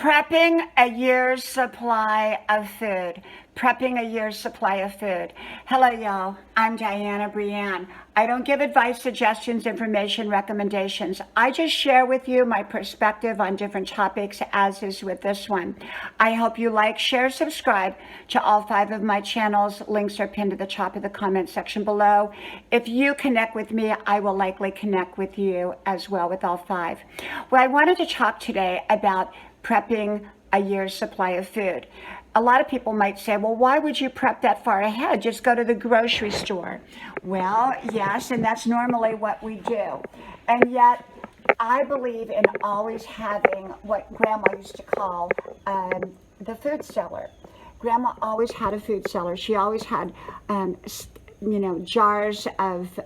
Prepping a year's supply of food. Prepping a year's supply of food. Hello, y'all. I'm Dianna Brianne. I don't give advice, suggestions, information, recommendations. I just share with you my perspective on different topics, as is with this one. I hope you like, share, subscribe to all 5 of my channels. Links are pinned to the top of the comment section below. If you connect with me, I will likely connect with you as well with all 5. Well, I wanted to talk today about prepping a year's supply of food. A lot of people might say, well, why would you prep that far ahead? Just go to the grocery store. Well, yes, and that's normally what we do. And yet, I believe in always having what Grandma used to call the food cellar. Grandma always had a food cellar. She always had, jars of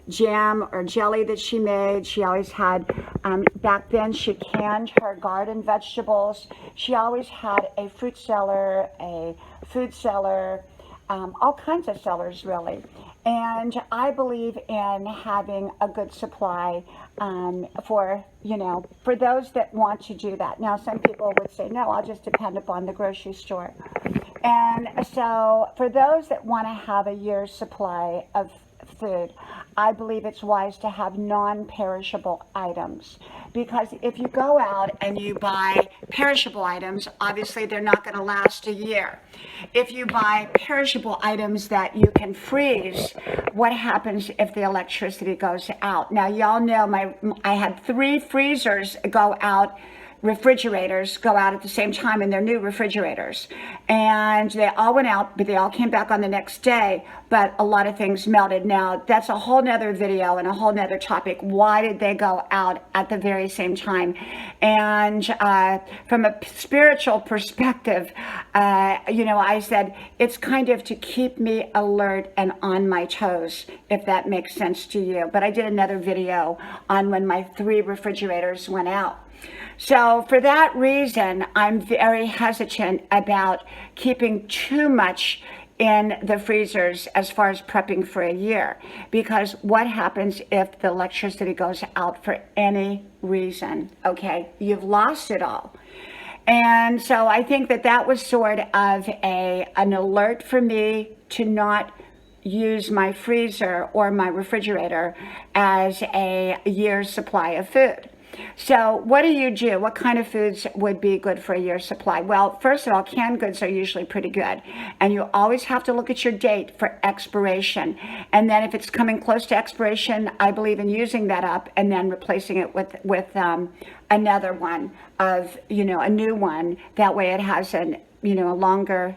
jam or jelly that she made. She always had, back then she canned her garden vegetables. She always had a fruit cellar, a food cellar, all kinds of cellars really. And I believe in having a good supply for those that want to do that. Now, some people would say, no, I'll just depend upon the grocery store. And so for those that want to have a year's supply of food, I believe it's wise to have non-perishable items, because if you go out and you buy perishable items, obviously they're not going to last a year. If you buy perishable items that you can freeze, what happens if the electricity goes out? Now, y'all know I had 3 freezers go out. Refrigerators go out at the same time, and they're new refrigerators, and they all went out, but they all came back on the next day, but a lot of things melted. Now, that's a whole nother video and a whole nother topic. Why did they go out at the very same time? And from a spiritual perspective, I said it's kind of to keep me alert and on my toes, if that makes sense to you. But I did another video on when my 3 refrigerators went out. So for that reason, I'm very hesitant about keeping too much in the freezers as far as prepping for a year, because what happens if the electricity goes out for any reason? Okay, you've lost it all. And so I think that was sort of an alert for me to not use my freezer or my refrigerator as a year's supply of food. So what do you do? What kind of foods would be good for a year's supply? Well, first of all, canned goods are usually pretty good. And you always have to look at your date for expiration. And then if it's coming close to expiration, I believe in using that up and then replacing it with another one of, a new one. That way it has a longer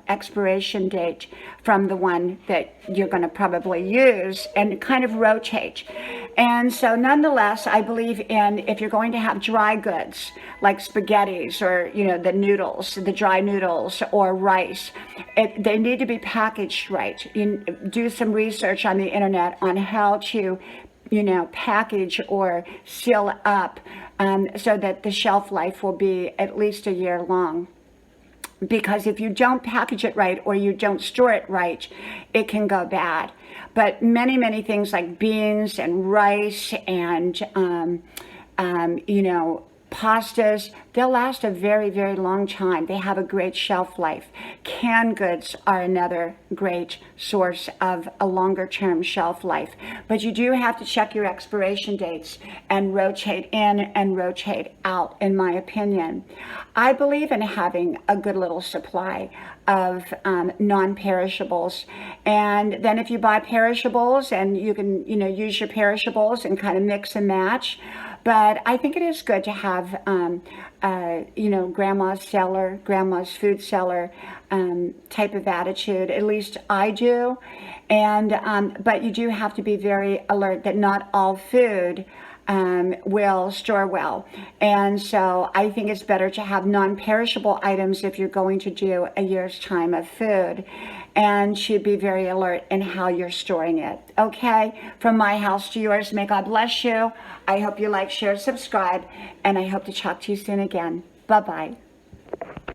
expiration date from the one that you're going to probably use, and kind of rotate. And so nonetheless, I believe in, if you're going to have dry goods like spaghettis or the noodles, the dry noodles, or rice, they need to be packaged right. You do some research on the internet on how to package or seal up so that the shelf life will be at least a year long. Because if you don't package it right or you don't store it right, it can go bad. But many, many things like beans and rice and, pastas, they'll last a very, very long time. They have a great shelf life. Canned goods are another great source of a longer term shelf life. But you do have to check your expiration dates and rotate in and rotate out, in my opinion. I believe in having a good little supply of non-perishables. And then if you buy perishables, and you can, use your perishables and kind of mix and match. But I think it is good to have, grandma's cellar, grandma's food cellar type of attitude. At least I do. And but you do have to be very alert that not all food will store well. And so I think it's better to have non-perishable items if you're going to do a year's time of food, and should be very alert in how you're storing it. Okay, from my house to yours, may God bless you. I hope you like, share, subscribe, and I hope to talk to you soon again. Bye-bye.